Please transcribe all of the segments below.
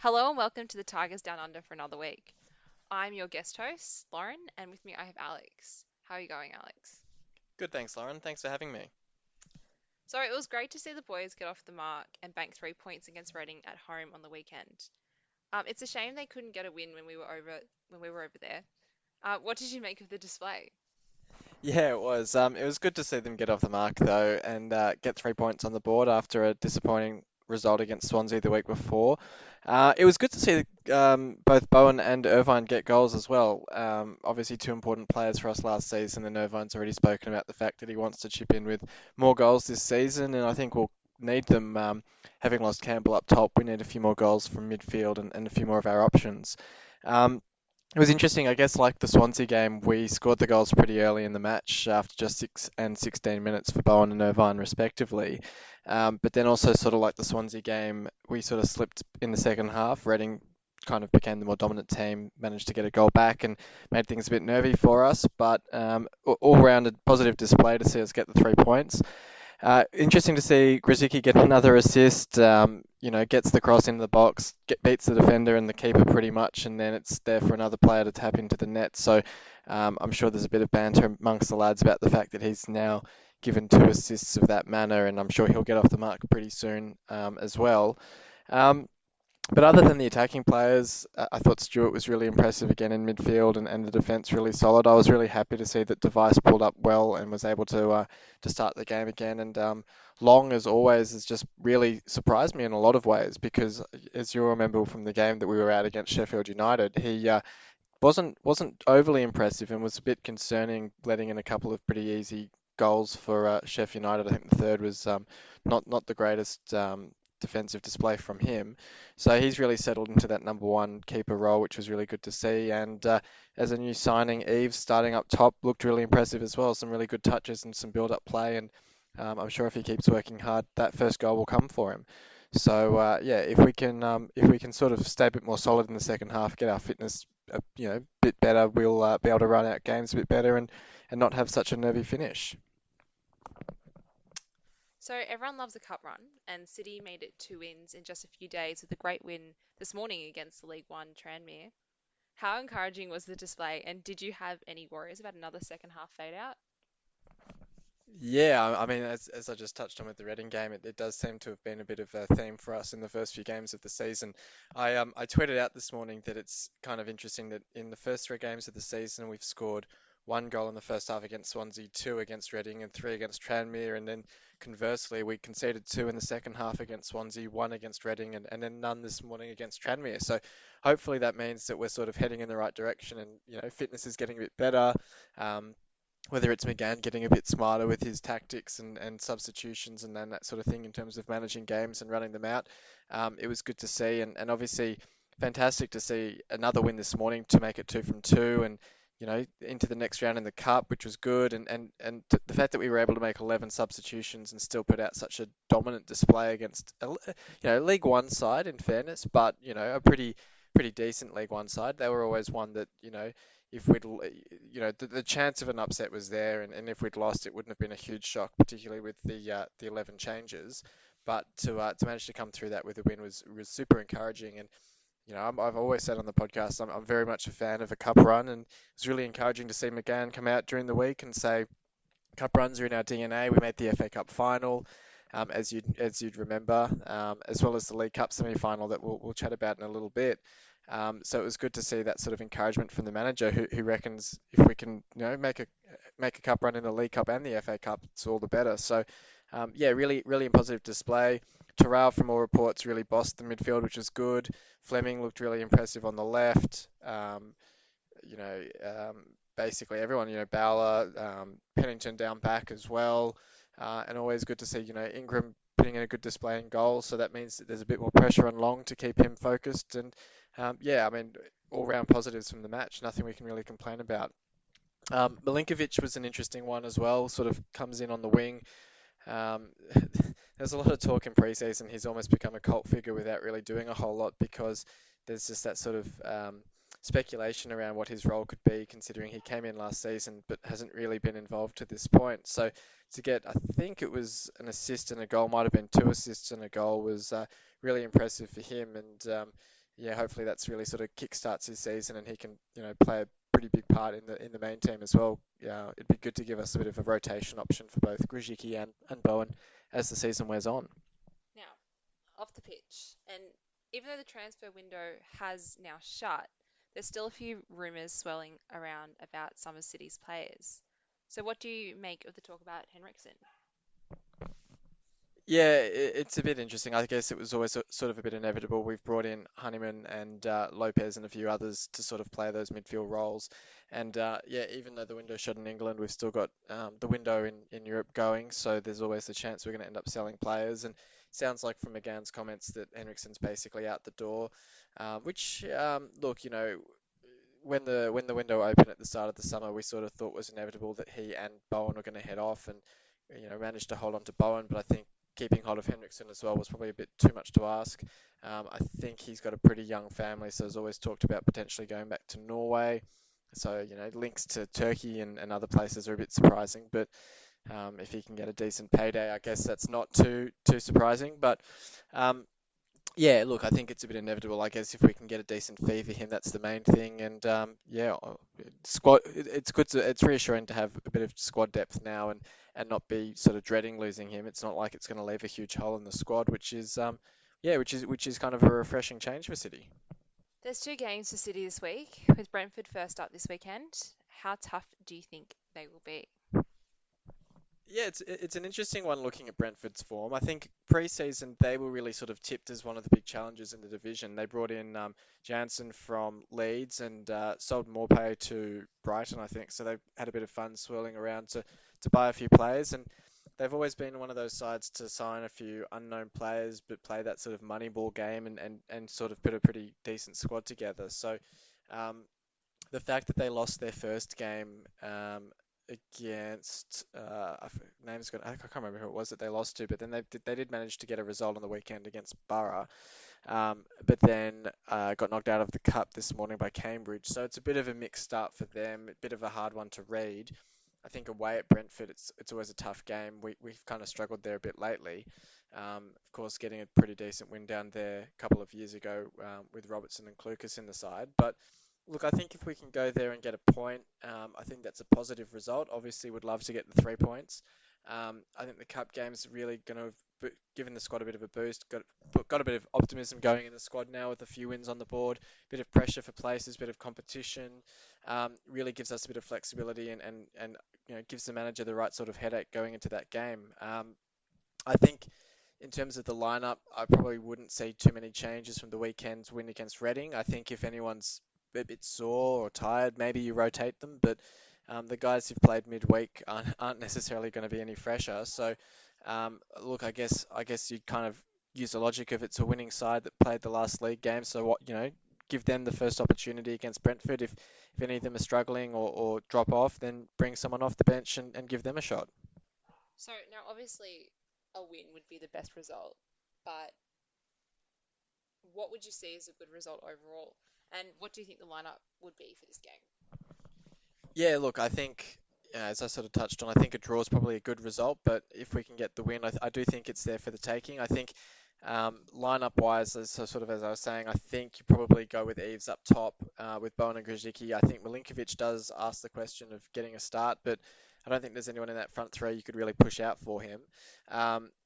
Hello and welcome to the Tigers Down Under for another week. I'm your guest host, Lauren, and with me I have Alex. How are you going, Alex? Good, thanks, Lauren. Thanks for having me. So it was great to see the boys get off the mark and bank 3 points against Reading at home on the weekend. It's a shame they couldn't get a win when we were over there. What did you make of the display? Yeah, it was. It was good to see them get off the mark though, and get 3 points on the board after a disappointing result against Swansea the week before. It was good to see both Bowen and Irvine get goals as well. Obviously, two important players for us last season, and Irvine's already spoken about the fact that he wants to chip in with more goals this season, and I think we'll need them. Having lost Campbell up top, we need a few more goals from midfield and a few more of our options. Um, It was interesting, I guess, like the Swansea game, we scored the goals pretty early in the match after just 6 and 16 minutes for Bowen and Irvine, respectively. But then also, sort of like the Swansea game, we sort of slipped in the second half. Reading kind of became the more dominant team, managed to get a goal back and made things a bit nervy for us. But all-rounded positive display to see us get the 3 points. Interesting to see Grzycki get another assist. Gets the cross into the box, beats the defender and the keeper pretty much, and then it's there for another player to tap into the net. So I'm sure there's a bit of banter amongst the lads about the fact that he's now given two assists of that manner, and I'm sure he'll get off the mark pretty soon as well. Um, but other than the attacking players, I thought Stewart was really impressive again in midfield and the defence really solid. I was really happy to see that Device pulled up well and was able to start the game again. And Long, as always, has just really surprised me in a lot of ways because, as you'll remember from the game that we were at against Sheffield United, he wasn't overly impressive and was a bit concerning, letting in a couple of pretty easy goals for Sheffield United. I think the third was not the greatest defensive display from him. So he's really settled into that number one keeper role, which was really good to see. And as a new signing, Eves starting up top looked really impressive as well. Some really good touches and some build-up play. And I'm sure if he keeps working hard, that first goal will come for him. So yeah, if we can sort of stay a bit more solid in the second half, get our fitness a bit better, we'll be able to run out games a bit better and not have such a nervy finish. So everyone loves a cup run, and City made it 2 wins in just a few days with a great win this morning against the League One Tranmere. How encouraging was the display, and did you have any worries about another second half fade out? Yeah, I mean, as I just touched on with the Reading game, it does seem to have been a bit of a theme for us in the first few games of the season. I tweeted out this morning that it's kind of interesting that in the first three games of the season, we've scored one goal in the first half against Swansea, two against Reading, and three against Tranmere. And then conversely, we conceded two in the second half against Swansea, one against Reading, and then none this morning against Tranmere. So hopefully that means that we're sort of heading in the right direction and, fitness is getting a bit better. Um, whether it's McGann getting a bit smarter with his tactics and substitutions and then that sort of thing in terms of managing games and running them out. It was good to see and obviously fantastic to see another win this morning to make it two from two and into the next round in the cup, which was good the fact that we were able to make 11 substitutions and still put out such a dominant display against League One side in fairness, but a pretty decent League One side. They were always one that if the chance of an upset was there, and if we'd lost, it wouldn't have been a huge shock, particularly with the 11 changes. But to manage to come through that with a win was super encouraging. And I've always said on the podcast, I'm very much a fan of a cup run, and it's really encouraging to see McGann come out during the week and say cup runs are in our DNA. We made the FA Cup final. As you'd remember, as well as the League Cup semi-final that we'll chat about in a little bit. So it was good to see that sort of encouragement from the manager who reckons if we can make a cup run in the League Cup and the FA Cup, it's all the better. So yeah, really positive display. Terrell, from all reports, really bossed the midfield, which is good. Fleming looked really impressive on the left. You know, Basically everyone, Bowler, Pennington down back as well, and always good to see, Ingram putting in a good display in goal. So that means that there's a bit more pressure on Long to keep him focused. And yeah, I mean, all round positives from the match. Nothing we can really complain about. Milinkovic was an interesting one as well. Sort of comes in on the wing. Um, there's a lot of talk in preseason. He's almost become a cult figure without really doing a whole lot because there's just that sort of speculation around what his role could be, considering he came in last season but hasn't really been involved to this point. So to get, I think it was an assist and a goal, might have been two assists and a goal, was really impressive for him. And yeah, hopefully that's really sort of kickstarts his season and he can, play a pretty big part in the main team as well. Yeah, it'd be good to give us a bit of a rotation option for both Grzycki and Bowen as the season wears on. Now, off the pitch, and even though the transfer window has now shut, there's still a few rumours swirling around about some of City's players. So, what do you make of the talk about Henriksen? Yeah, it's a bit interesting. I guess it was always sort of a bit inevitable. We've brought in Honeyman and Lopez and a few others to sort of play those midfield roles. And yeah, even though the window shut in England, we've still got the window in Europe going. So there's always the chance we're going to end up selling players. And sounds like from McGann's comments that Henriksen's basically out the door. Which look, when the window opened at the start of the summer, we sort of thought was inevitable that he and Bowen were going to head off, and managed to hold on to Bowen. But I think keeping hold of Henriksen as well was probably a bit too much to ask. I think he's got a pretty young family, so there's always talked about potentially going back to Norway. So links to Turkey and other places are a bit surprising, but if he can get a decent payday, I guess that's not too surprising. But um, yeah, look, I think it's a bit inevitable. I guess if we can get a decent fee for him, that's the main thing. And yeah, squad. It's good it's reassuring to have a bit of squad depth now and not be sort of dreading losing him. It's not like it's going to leave a huge hole in the squad, which is yeah, which is kind of a refreshing change for City. There's two games for City this week, with Brentford first up this weekend. How tough do you think they will be? Yeah, it's an interesting one looking at Brentford's form. I think pre-season they were really sort of tipped as one of the big challenges in the division. They brought in Jansen from Leeds and sold Morpay to Brighton, I think. So they've had a bit of fun swirling around to buy a few players, and they've always been one of those sides to sign a few unknown players, but play that sort of money ball game and sort of put a pretty decent squad together. So um, the fact that they lost their first game against name's gonna I can't remember who it was that they lost to, but then they did manage to get a result on the weekend against Borough, but then got knocked out of the cup this morning by Cambridge. So it's a bit of a mixed start for them, a bit of a hard one to read. I think away at Brentford, it's always a tough game. We've kind of struggled there a bit lately. Of course, getting a pretty decent win down there a couple of years ago with Robertson and Clucas in the side. But look, I think if we can go there and get a point, I think that's a positive result. Obviously, would love to get the 3 points. I think the cup game's really going to have given the squad a bit of a boost. Got a bit of optimism going in the squad now with a few wins on the board. Bit of pressure for places, bit of competition. Really gives us a bit of flexibility and gives the manager the right sort of headache going into that game. I think in terms of the lineup, I probably wouldn't see too many changes from the weekend's win against Reading. I think if anyone's a bit sore or tired, maybe you rotate them, but the guys who've played midweek aren't necessarily going to be any fresher. So, look, I guess you'd kind of use the logic of it's a winning side that played the last league game, so give them the first opportunity against Brentford. If any of them are struggling or drop off, then bring someone off the bench and give them a shot. So now, obviously, a win would be the best result, but what would you see as a good result overall? And what do you think the lineup would be for this game? Yeah, look, I think, as I sort of touched on, I think a draw is probably a good result, but if we can get the win, I do think it's there for the taking. I think lineup wise, as I was saying, I think you probably go with Eves up top with Bowen and Grzycki. I think Milinkovic does ask the question of getting a start, but I don't think there's anyone in that front three you could really push out for him.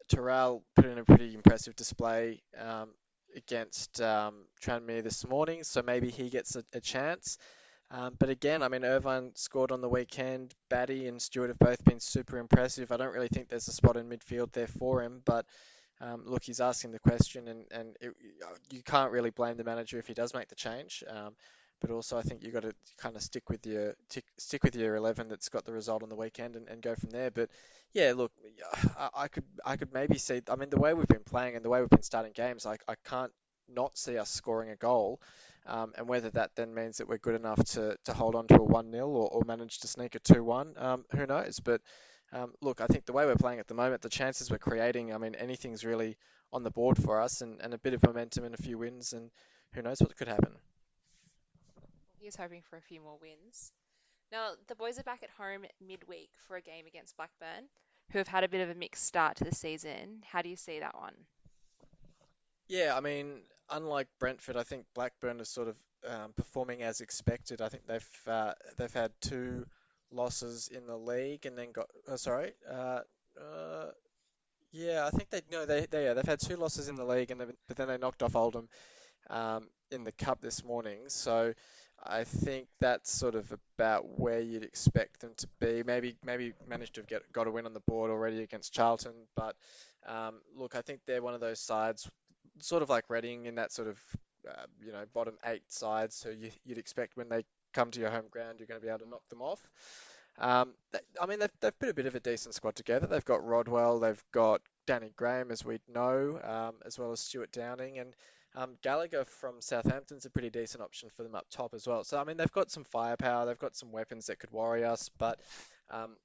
Terrell put in a pretty impressive display against Tranmere this morning, so maybe he gets a chance. But again, I mean, Irvine scored on the weekend. Batty and Stewart have both been super impressive. I don't really think there's a spot in midfield there for him, but look, he's asking the question, and you can't really blame the manager if he does make the change. But also, I think you've got to kind of stick with your 11 that's got the result on the weekend and go from there. But yeah, look, I could maybe see. I mean, the way we've been playing and the way we've been starting games, I can't not see us scoring a goal. And whether that then means that we're good enough to hold on to a 1-0 or manage to sneak a 2-1, who knows? But look, I think the way we're playing at the moment, the chances we're creating, I mean, anything's really on the board for us and a bit of momentum and a few wins, and who knows what could happen. He's hoping for a few more wins. Now, the boys are back at home midweek for a game against Blackburn, who have had a bit of a mixed start to the season. How do you see that one? Yeah, I mean, unlike Brentford, I think Blackburn is sort of performing as expected. I think they've had two losses in the league and then got sorry. Uh, yeah, I think they no they yeah, they've had two losses in the league and but then they knocked off Oldham in the cup this morning. So I think that's sort of about where you'd expect them to be. Maybe managed to got a win on the board already against Charlton, but look, I think they're one of those sides, sort of like Reading in that sort of bottom eight sides. So you'd expect when they come to your home ground, you're going to be able to knock them off. I mean, they've put a bit of a decent squad together. They've got Rodwell, they've got Danny Graham, as we know, as well as Stuart Downing, and Gallagher from Southampton's a pretty decent option for them up top as well. So, I mean, they've got some firepower, they've got some weapons that could worry us. But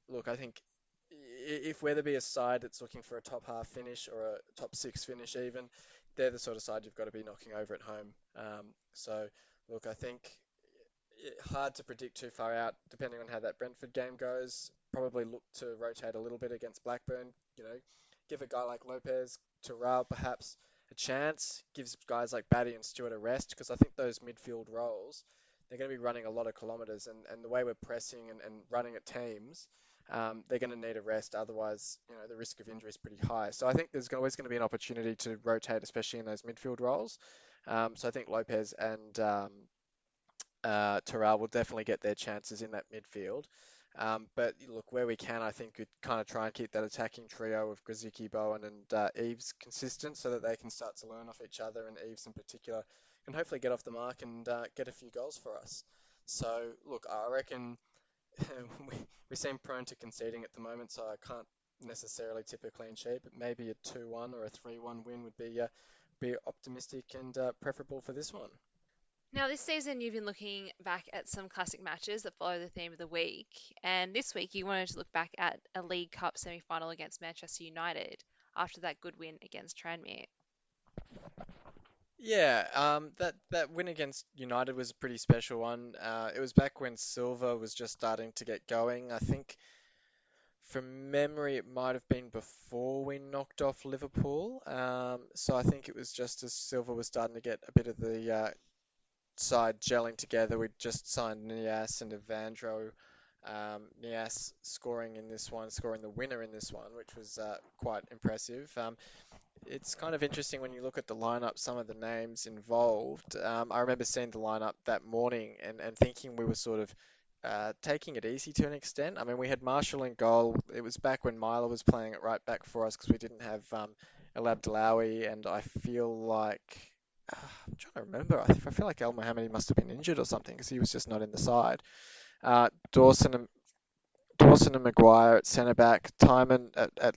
look, I think if Weatherby a side that's looking for a top half finish or a top six finish even, they're the sort of side you've got to be knocking over at home. So, look, I think hard to predict too far out, depending on how that Brentford game goes. Probably look to rotate a little bit against Blackburn. You know, give a guy like Lopez, Terrell perhaps a chance. Gives guys like Batty and Stewart a rest because I think those midfield roles they're going to be running a lot of kilometres and the way we're pressing and running at teams. They're going to need a rest, otherwise, the risk of injury is pretty high. So I think there's always going to be an opportunity to rotate, especially in those midfield roles. So I think Lopez and Terrell will definitely get their chances in that midfield. But look, where we can, I think we'd kind of try and keep that attacking trio of Grzycki, Bowen, and Eves consistent so that they can start to learn off each other, and Eves in particular can hopefully get off the mark and get a few goals for us. So, look, I reckon we, we seem prone to conceding at the moment, so I can't necessarily tip a clean sheet, but maybe a 2-1 or a 3-1 win would be optimistic and preferable for this one. Now, this season you've been looking back at some classic matches that follow the theme of the week, and this week you wanted to look back at a League Cup semi-final against Manchester United after that good win against Tranmere. Yeah, that win against United was a pretty special one. It was back when Silva was just starting to get going. I think from memory it might have been before we knocked off Liverpool. So I think it was just as Silva was starting to get a bit of the side gelling together. We'd just signed Nias and Evandro. Nias scoring in this one, scoring the winner in this one, which was quite impressive. It's kind of interesting when you look at the lineup, some of the names involved. I remember seeing the lineup that morning and thinking we were sort of taking it easy to an extent. I mean, we had Marshall in goal. It was back when Myler was playing it right back for us because we didn't have El Abdelawi, and I feel like I'm trying to remember. I feel like El Mohammadi must have been injured or something because he was just not in the side. Uh, Dawson and Dawson and Maguire at centre back, Timon at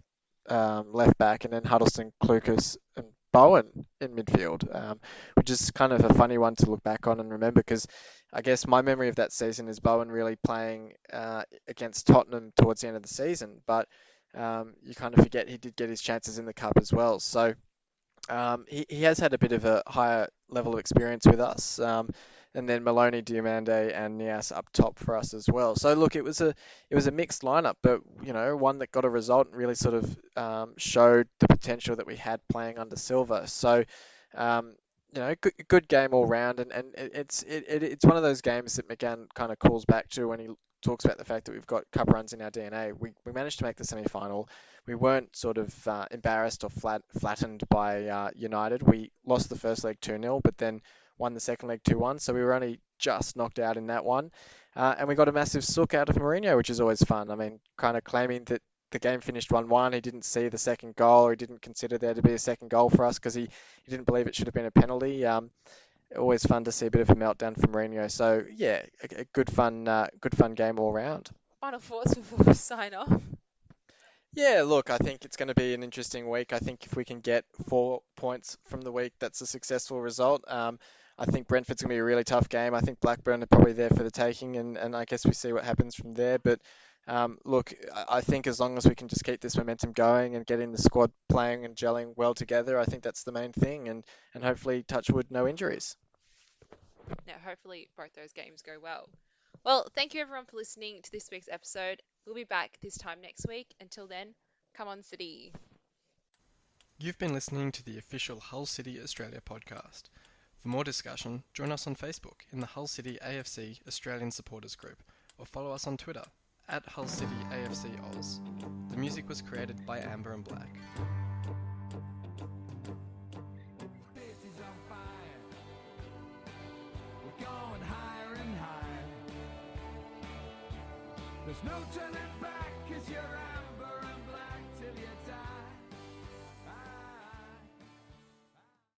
left back, and then Huddleston, Clucas, and Bowen in midfield, which is kind of a funny one to look back on and remember because I guess my memory of that season is Bowen really playing against Tottenham towards the end of the season, but you kind of forget he did get his chances in the cup as well. So he has had a bit of a higher level of experience with us. And then Maloney, Diomande, and Nias up top for us as well. So look, it was a mixed lineup, but one that got a result and really sort of showed the potential that we had playing under Silva. So um, good game all round, and it's one of those games that McGann kind of calls back to when he talks about the fact that we've got cup runs in our DNA. We managed to make the semi-final. We weren't sort of embarrassed or flattened by United. We lost the first leg 2-0, but then won the second leg 2-1. So we were only just knocked out in that one. And we got a massive sook out of Mourinho, which is always fun. I mean, kind of claiming that the game finished 1-1. He didn't see the second goal, or he didn't consider there to be a second goal for us because he didn't believe it should have been a penalty. Always fun to see a bit of a meltdown from Mourinho. So yeah, a good fun game all round. Final thoughts before we sign off? Yeah, look, I think it's going to be an interesting week. I think if we can get 4 points from the week, that's a successful result. I think Brentford's going to be a really tough game. I think Blackburn are probably there for the taking, and I guess we see what happens from there. But look, I think as long as we can just keep this momentum going and getting the squad playing and gelling well together, I think that's the main thing. And hopefully, touch wood, no injuries. Now, hopefully, both those games go well. Well, thank you everyone for listening to this week's episode. We'll be back this time next week. Until then, come on, City. You've been listening to the official Hull City Australia podcast. For more discussion, join us on Facebook in the Hull City AFC Australian Supporters Group or follow us on Twitter at Hull City AFC Oz. The music was created by Amber and Black. City's on fire. We're going higher and higher. There's no turning back 'cause you're out.